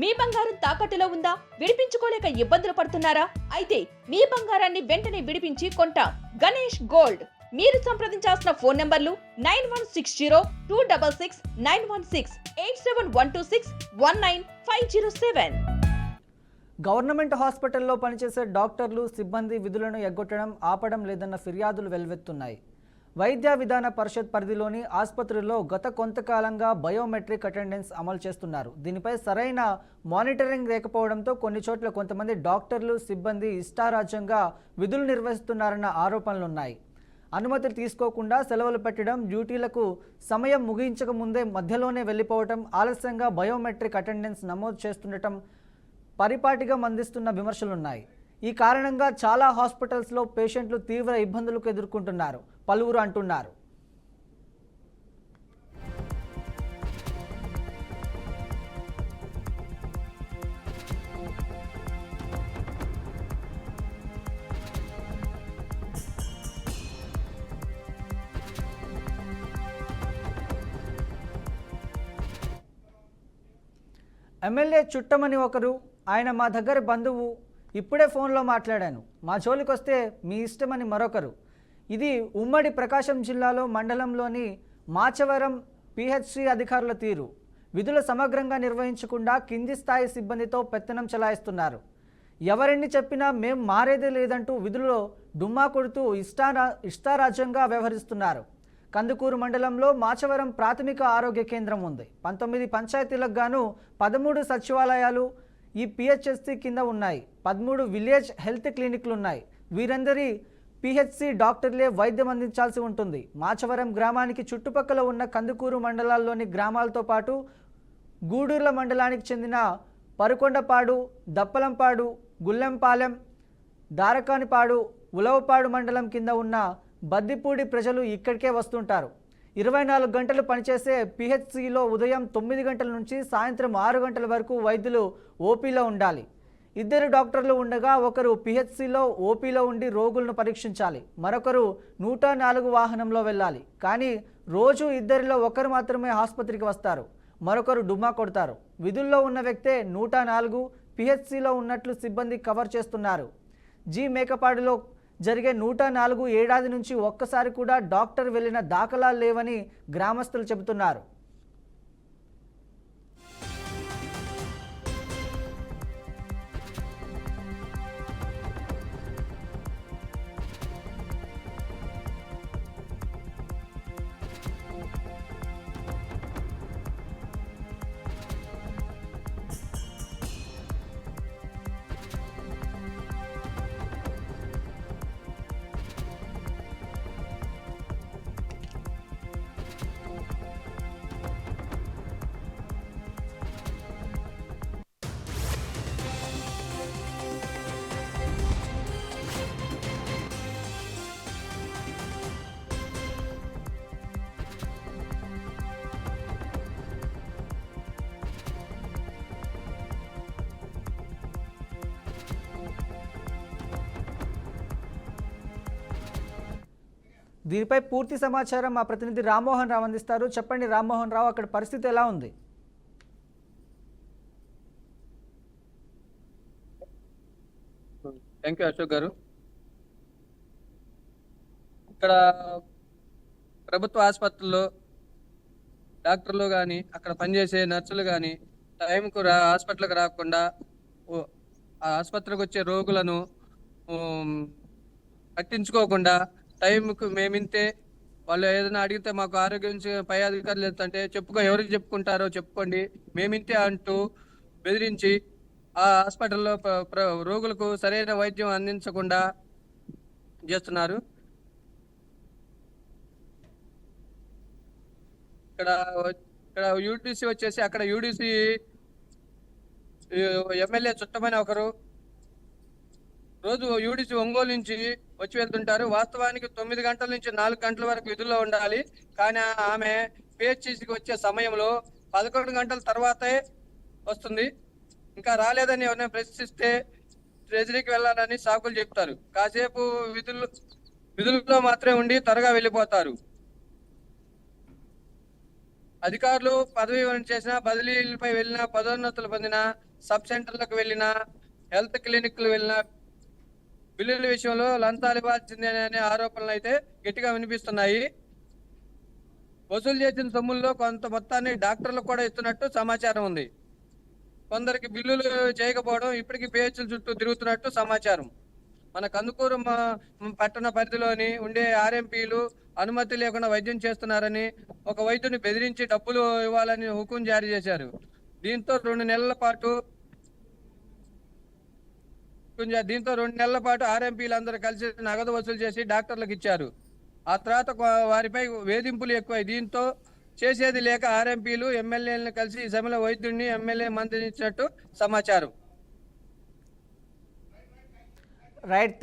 మీ బంగారం తాకట్టులో ఉందా? విడిపించుకోలేక ఇబ్బందులు పడుతున్నారా? అయితే మీ బంగారాన్ని వెంటనే విడిపించి కొంటాం. గణేష్ గోల్డ్. మీరు సంప్రదించాల్సిన ఫోన్ నంబర్లు 9160-266-916, 8712619507. గవర్నమెంట్ హాస్పిటల్లో పనిచేసే డాక్టర్లు సిబ్బంది విధులను ఎగ్గొట్టడం ఆపడం లేదన్న ఫిర్యాదులు వెల్లువెత్తున్నాయి. వైద్య విధాన పరిషత్ పరిధిలోని ఆసుపత్రుల్లో గత కొంతకాలంగా బయోమెట్రిక్ అటెండెన్స్ అమలు చేస్తున్నారు. దీనిపై సరైన మానిటరింగ్ లేకపోవడంతో కొన్ని చోట్ల కొంతమంది డాక్టర్లు సిబ్బంది ఇష్టారాజ్యంగా విధులు నిర్వహిస్తున్నారన్న ఆరోపణలున్నాయి. అనుమతి తీసుకోకుండా సెలవులు పెట్టడం, డ్యూటీలకు సమయం ముగించక ముందే మధ్యలోనే వెళ్ళిపోవడం, ఆలస్యంగా బయోమెట్రిక్ అటెండెన్స్ నమోదు చేస్తుండటం పరిపాటిగా మందిస్తున్న విమర్శలున్నాయి. ఈ కారణంగా చాలా హాస్పిటల్స్లో పేషెంట్లు తీవ్ర ఇబ్బందులకు ఎదుర్కొంటున్నారు పలువురు అంటున్నారు. ఎమ్మెల్యే చుట్టమని ఒకరు, ఆయన మా దగ్గర బంధువు, ఇప్పుడే ఫోన్లో మాట్లాడాను, మా జోలికి వస్తే మీ ఇష్టమని మరొకరు. ఇది ఉమ్మడి ప్రకాశం జిల్లాలో మండలంలోని మాచవరం పిహెచ్సి అధికారుల తీరు. విధులు సమగ్రంగా నిర్వహించకుండా కింది స్థాయి సిబ్బందితో పెత్తనం చెలాయిస్తున్నారు. ఎవరెన్ని చెప్పినా మేం మారేదే లేదంటూ విధుల్లో డుమ్మా కొడుతూ ఇష్టారాజ్యంగా వ్యవహరిస్తున్నారు. కందుకూరు మండలంలో మాచవరం ప్రాథమిక ఆరోగ్య కేంద్రం ఉంది. 19 పంచాయతీలకు గాను 13 సచివాలయాలు ఈ పిహెచ్ఎస్సి కింద ఉన్నాయి. 13 విలేజ్ హెల్త్ క్లినిక్లు ఉన్నాయి. వీరందరి పిహెచ్సి డాక్టర్లే వైద్యం అందించాల్సి ఉంటుంది. మాచవరం గ్రామానికి చుట్టుపక్కల ఉన్న కందుకూరు మండలాల్లోని గ్రామాలతో పాటు గూడూర్ల మండలానికి చెందిన పరుకొండపాడు, దప్పలంపాడు, గుల్లెంపాలెం, దారకానిపాడు, ఉలవపాడు మండలం కింద ఉన్న బద్దిపూడి ప్రజలు ఇక్కడికే వస్తుంటారు. 24 గంటలు పనిచేసే పిహెచ్సిలో ఉదయం 9 గంటల నుంచి సాయంత్రం 6 గంటల వరకు వైద్యులు ఓపీలో ఉండాలి. 2 డాక్టర్లు ఉండగా ఒకరు పిహెచ్సిలో ఓపీలో ఉండి రోగులను పరీక్షించాలి. మరొకరు 104 వాహనంలో వెళ్ళాలి. కానీ రోజు 2లో ఒకరు మాత్రమే ఆసుపత్రికి వస్తారు, మరొకరు డుమ్మా కొడతారు. విధుల్లో ఉన్న వ్యక్తే 104 పిహెచ్సిలో ఉన్నట్లు సిబ్బంది కవర్ చేస్తున్నారు. మేకపాడులో జరిగే 104 ఏడాది నుంచి ఒక్కసారి కూడా డాక్టర్ వెళ్ళిన దాఖలాలు లేవని గ్రామస్తులు చెబుతున్నారు. దీనిపై పూర్తి సమాచారం మా ప్రతినిధి రామ్మోహన్ రావు అందిస్తారు. చెప్పండి రామ్మోహన్ రావు, అక్కడ పరిస్థితి ఎలా ఉంది? Thank you Ashok garu. ఇక్కడ ప్రభుత్వ ఆసుపత్రుల్లో డాక్టర్లు కానీ అక్కడ పనిచేసే నర్సులు కానీ టైంకు హాస్పిటల్కి రాకుండా ఆ ఆసుపత్రికి వచ్చే రోగులను పట్టించుకోకుండా టైంకు మేమింతే, వాళ్ళు ఏదైనా అడిగితే మాకు ఆరోగ్యం పై అధికారులు అంటే ఎవరికి చెప్పుకుంటారో చెప్పుకోండి, మేమింతే అంటూ బెదిరించి ఆ హాస్పిటల్లో రోగులకు సరైన వైద్యం అందించకుండా చేస్తున్నారు. ఇక్కడ యూడిసి వచ్చేసి అక్కడ యూడిసి ఎమ్మెల్యే చుట్టమని ఒకరు రోజు యూడిసి ఒంగోలు నుంచి వచ్చి వెళ్తుంటారు. వాస్తవానికి 9 గంటల నుంచి 4 గంటల వరకు విధుల్లో ఉండాలి. కానీ ఆమె పిహెచ్సికి వచ్చే సమయంలో 11 గంటల తర్వాతే వస్తుంది. ఇంకా రాలేదని ఎవరైనా ప్రశ్నిస్తే ట్రెజరీకి వెళ్ళాలని సాకులు చెప్తారు. కాసేపు విధుల్లో మాత్రమే ఉండి త్వరగా వెళ్ళిపోతారు. అధికారులు పదవి విరమణ చేసిన, బదిలీలపై వెళ్ళిన, పదోన్నతులు పొందిన, సబ్ సెంటర్లకు వెళ్ళిన, హెల్త్ క్లినిక్లు వెళ్ళిన బిల్లుల విషయంలో లంచాలు ఇవ్వాల్సిందే అనే ఆరోపణలు అయితే గట్టిగా వినిపిస్తున్నాయి. వసూలు చేసిన సొమ్ముల్లో కొంత మొత్తాన్ని డాక్టర్లకు కూడా ఇస్తున్నట్టు సమాచారం ఉంది. కొందరికి బిల్లులు చేయకపోవడం, ఇప్పటికీ పిహెచ్ల చుట్టూ తిరుగుతున్నట్టు సమాచారం. మన కందుకూరు పట్టణ పరిధిలోని ఉండే ఆర్ఎంపీలు అనుమతి లేకుండా వైద్యం చేస్తున్నారని, ఒక వైద్యుని బెదిరించి డబ్బులు ఇవ్వాలని హుకుం జారీ చేశారు. దీంతో 2 నెలల పాటు ఆర్ఎంపీలందరూ కలిసి నగదు వసూలు చేసి డాక్టర్లకు ఇచ్చారు. ఆ తర్వాత వారిపై వేధింపులు ఎక్కువై దీంతో చేసేది లేక ఆర్ఎంపీలు ఎమ్మెల్యేలను కలిసి ఈ సమయంలో వైద్యుడిని ఎమ్మెల్యే మంత్రించినట్టు సమాచారం. రైట్.